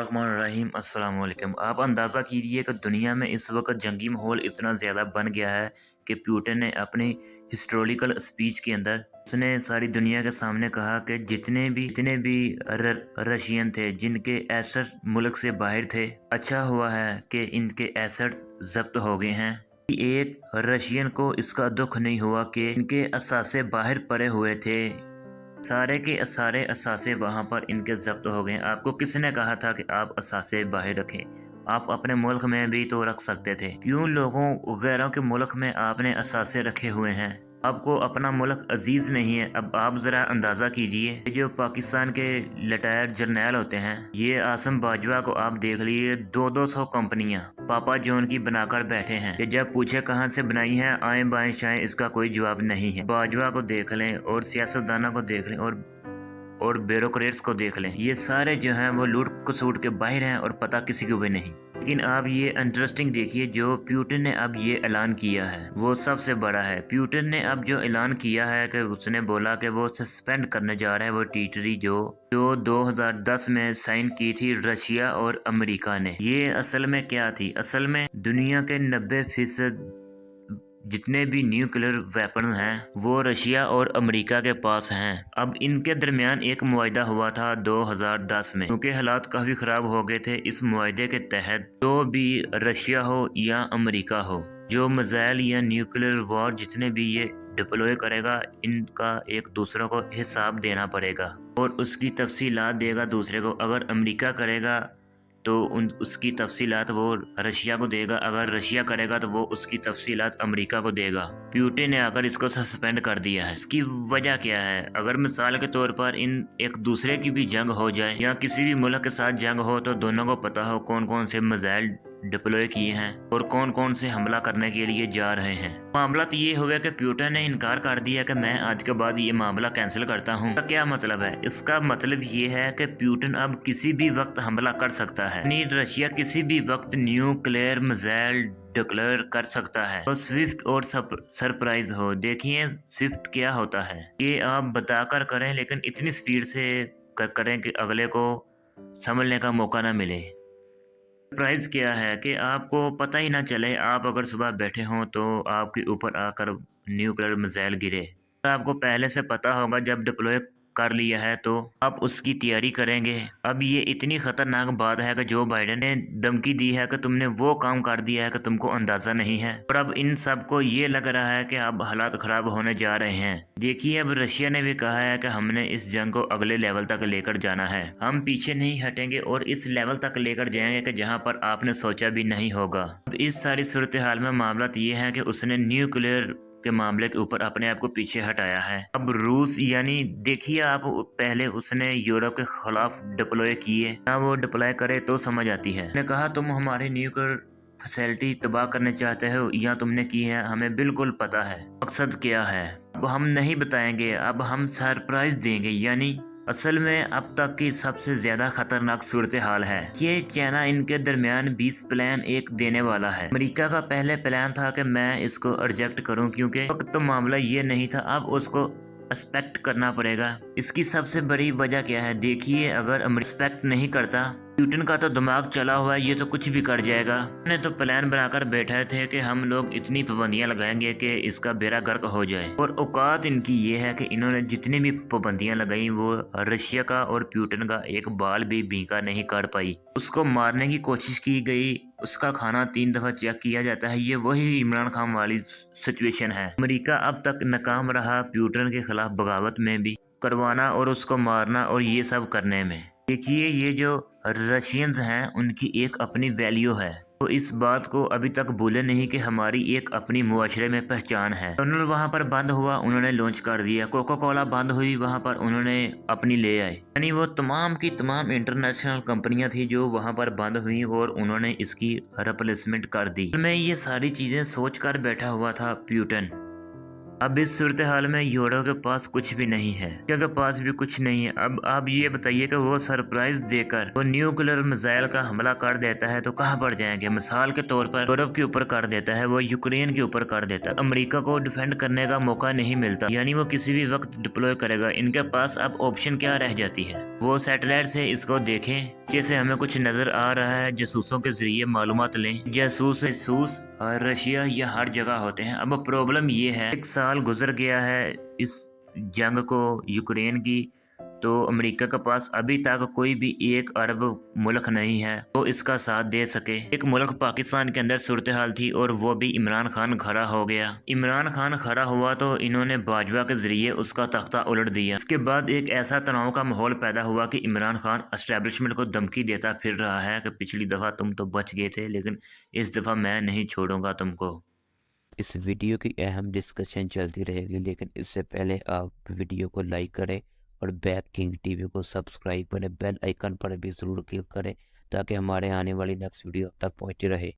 बिस्मिल्लाहिर्रहमानिर्रहीम अस्सलाम वालेकुम। आप अंदाज़ा कीजिए कि दुनिया में इस वक्त जंगी माहौल इतना ज़्यादा बन गया है कि पुतिन ने अपनी हिस्टोरिकल स्पीच के अंदर उसने सारी दुनिया के सामने कहा कि जितने भी रशियन थे जिनके एसेट मुल्क से बाहर थे, अच्छा हुआ है कि इनके एसेट जब्त हो गए हैं। एक रशियन को इसका दुख नहीं हुआ कि इनके असासे बाहर पड़े हुए थे, सारे के सारे असासे वहाँ पर इनके जब्त हो गए। आपको किसने कहा था कि आप असासे बाहर रखें? आप अपने मुल्क में भी तो रख सकते थे। क्यों लोगों गैरों के मुल्क में आपने असासे रखे हुए हैं? आपको अपना मुल्क अजीज नहीं है? अब आप ज़रा अंदाज़ा कीजिए, ये जो पाकिस्तान के रिटायर्ड जर्नैल होते हैं, ये आसम बाजवा को आप देख लीजिए, 200 कंपनियां पापा जॉन की बनाकर बैठे हैं कि जब पूछे कहाँ से बनाई हैं, आए बाएं शाएं इसका कोई जवाब नहीं है। बाजवा को देख लें और सियासतदानों को देख लें और ब्यूरोक्रेट्स को देख लें, ये सारे जो हैं वो लूट कसूट के बाहर हैं और पता किसी को भी नहीं। लेकिन आप ये इंटरेस्टिंग देखिए, जो पुतिन ने अब ये ऐलान किया है वो सबसे बड़ा है। पुतिन ने अब जो ऐलान किया है कि उसने बोला कि वो सस्पेंड करने जा रहा है वो ट्रीटी जो 2010 में साइन की थी रशिया और अमेरिका ने। ये असल में क्या थी? असल में दुनिया के 90% जितने भी न्यूक्लियर वेपन हैं वो रशिया और अमेरिका के पास हैं। अब इनके दरमियान एक मुआहदा हुआ था 2010 में, क्योंकि हालात काफ़ी ख़राब हो गए थे। इस मुआहदे के तहत जो भी रशिया हो या अमेरिका हो, जो मिसाइल या न्यूक्लियर वॉर जितने भी ये डिप्लॉय करेगा, इनका एक दूसरे को हिसाब देना पड़ेगा और उसकी तफसीलात देगा दूसरे को। अगर अमेरिका करेगा तो उसकी तफसीलात वो रशिया को देगा, अगर रशिया करेगा तो वो उसकी तफसीलात अमेरिका को देगा। पुतिन ने आकर इसको सस्पेंड कर दिया है। इसकी वजह क्या है? अगर मिसाल के तौर पर इन एक दूसरे की भी जंग हो जाए या किसी भी मुल्क के साथ जंग हो, तो दोनों को पता हो कौन कौन से मिसाइल डिप्लॉय किए हैं और कौन कौन से हमला करने के लिए जा रहे हैं। मामला तो ये हुआ कि पुतिन ने इनकार कर दिया कि मैं आज के बाद ये मामला कैंसिल करता हूँ। इसका क्या मतलब है? इसका मतलब ये है कि पुतिन अब किसी भी वक्त हमला कर सकता है, यानी रशिया किसी भी वक्त न्यूक्लियर मिसाइल डिक्लेयर कर सकता है। तो स्विफ्ट और सरप्राइज हो। देखिए स्विफ्ट क्या होता है, ये आप बताकर करें लेकिन इतनी स्पीड से करें कि अगले को समझने का मौका ना मिले। सरप्राइज क्या है कि आपको पता ही ना चले, आप अगर सुबह बैठे हों तो आपके ऊपर आकर न्यूक्लियर मिसाइल गिरे। आपको पहले से पता होगा, जब डिप्लॉय कर लिया है तो आप उसकी तैयारी करेंगे। अब ये इतनी खतरनाक बात है कि जो बाइडेन ने धमकी दी है कि तुमने वो काम कर दिया है कि तुमको अंदाजा नहीं है, और अब इन सबको ये लग रहा है कि अब हालात खराब होने जा रहे हैं। देखिए अब रशिया ने भी कहा है कि हमने इस जंग को अगले लेवल तक लेकर जाना है, हम पीछे नहीं हटेंगे और इस लेवल तक लेकर जाएंगे कि जहां पर आपने सोचा भी नहीं होगा। अब इस सारी सूरत हाल में मामला ये है कि उसने न्यूक्लियर के मामले के ऊपर अपने आप को पीछे हटाया है। अब रूस, यानी देखिए आप, पहले उसने यूरोप के खिलाफ डिप्लॉय किए ना, वो डिप्लॉय करे तो समझ आती है। ने कहा तुम हमारी न्यूक्लियर फैसिलिटी तबाह करना चाहते हो या तुमने की है, हमें बिल्कुल पता है मकसद क्या है। अब हम नहीं बताएंगे, अब हम सरप्राइज देंगे। यानी असल में अब तक की सबसे ज्यादा खतरनाक सूरत हाल है। ये चाइना इनके दरमियान 20 प्लान एक देने वाला है। अमेरिका का पहले प्लान था कि मैं इसको रिजेक्ट करूं, क्योंकि वक्त तो मामला ये नहीं था, अब उसको एक्सपेक्ट करना पड़ेगा। इसकी सबसे बड़ी वजह क्या है? देखिए अगर एक्सपेक्ट नहीं करता, पुतिन का तो दिमाग चला हुआ है, ये तो कुछ भी कर जाएगा। उन्होंने तो प्लान बनाकर बैठे थे कि हम लोग इतनी पाबंदियां लगाएंगे कि इसका बेड़ा गर्क हो जाए, और औकात इनकी ये है कि इन्होंने जितनी भी पाबंदियां लगाई वो रशिया का और पुतिन का एक बाल भी भीगा नहीं कर पाई। उसको मारने की कोशिश की गई, उसका खाना 3 दफा चेक किया जाता है। ये वही इमरान खान वाली सिचुएशन है। अमेरिका अब तक नाकाम रहा पुतिन के खिलाफ बगावत में भी करवाना और उसको मारना और ये सब करने में। देखिए ये जो रशियंस हैं उनकी एक अपनी वैल्यू है, तो इस बात को अभी तक भूले नहीं कि हमारी एक अपनी मुआशरे में पहचान है। डोनल्ड वहाँ पर बंद हुआ, उन्होंने लॉन्च कर दिया। कोका कोला बंद हुई, वहाँ पर उन्होंने अपनी ले आए। यानी वो तमाम की तमाम इंटरनेशनल कंपनियां थी जो वहाँ पर बंद हुई और उन्होंने इसकी रिप्लेसमेंट कर दी। मैं ये सारी चीजें सोच कर बैठा हुआ था पुतिन اب اس صورتحال میں یوڈو کے پاس کچھ بھی نہیں ہے، کے پاس بھی کچھ نہیں ہے۔ اب آپ یہ بتائیے کہ وہ سرپرائز دے کر وہ نیوکلیر میزائل کا حملہ کر دیتا ہے تو کہاں پڑ جائیں گے؟ مثال کے طور پر یورپ کے اوپر کر دیتا ہے، وہ یوکرین کے اوپر کر دیتا ہے، امریکہ کو ڈیفینڈ کرنے کا موقع نہیں ملتا، یعنی وہ کسی بھی وقت ڈپلوائے کرے گا۔ ان کے پاس اب آپشن کیا رہ جاتی ہے؟ وہ سیٹلائٹ سے اس کو دیکھیں، جیسے ہمیں کچھ نظر آ رہا ہے، جاسوسوں کے ذریعے معلومات لیں۔ جاسوس رشیا یا ہر جگہ ہوتے ہیں۔ اب پرابلم یہ ہے، 1 سال گزر گیا ہے اس جنگ کو یوکرین کی، تو امریکہ کے پاس ابھی تک کوئی بھی ایک عرب ملک نہیں ہے تو اس کا ساتھ دے سکے۔ ایک ملک پاکستان کے اندر صورتحال تھی اور وہ بھی عمران خان کھڑا ہو گیا۔ عمران خان کھڑا ہوا تو انہوں نے باجوہ کے ذریعے اس کا تختہ الٹ دیا۔ اس کے بعد ایک ایسا تناؤ کا ماحول پیدا ہوا کہ عمران خان اسٹیبلشمنٹ کو دھمکی دیتا پھر رہا ہے کہ پچھلی دفعہ تم تو بچ گئے تھے، لیکن اس دفعہ میں نہیں چھوڑوں گا تم کو۔ اس ویڈیو کی اہم ڈسکشن چلتی رہے گی، لیکن اس سے پہلے آپ ویڈیو کو لائک کریں اور بیک کنگ ٹی وی کو سبسکرائب کریں، بیل آئیکن پر بھی ضرور کلک کریں تاکہ ہمارے آنے والی نیکسٹ ویڈیو تک پہنچتی رہے۔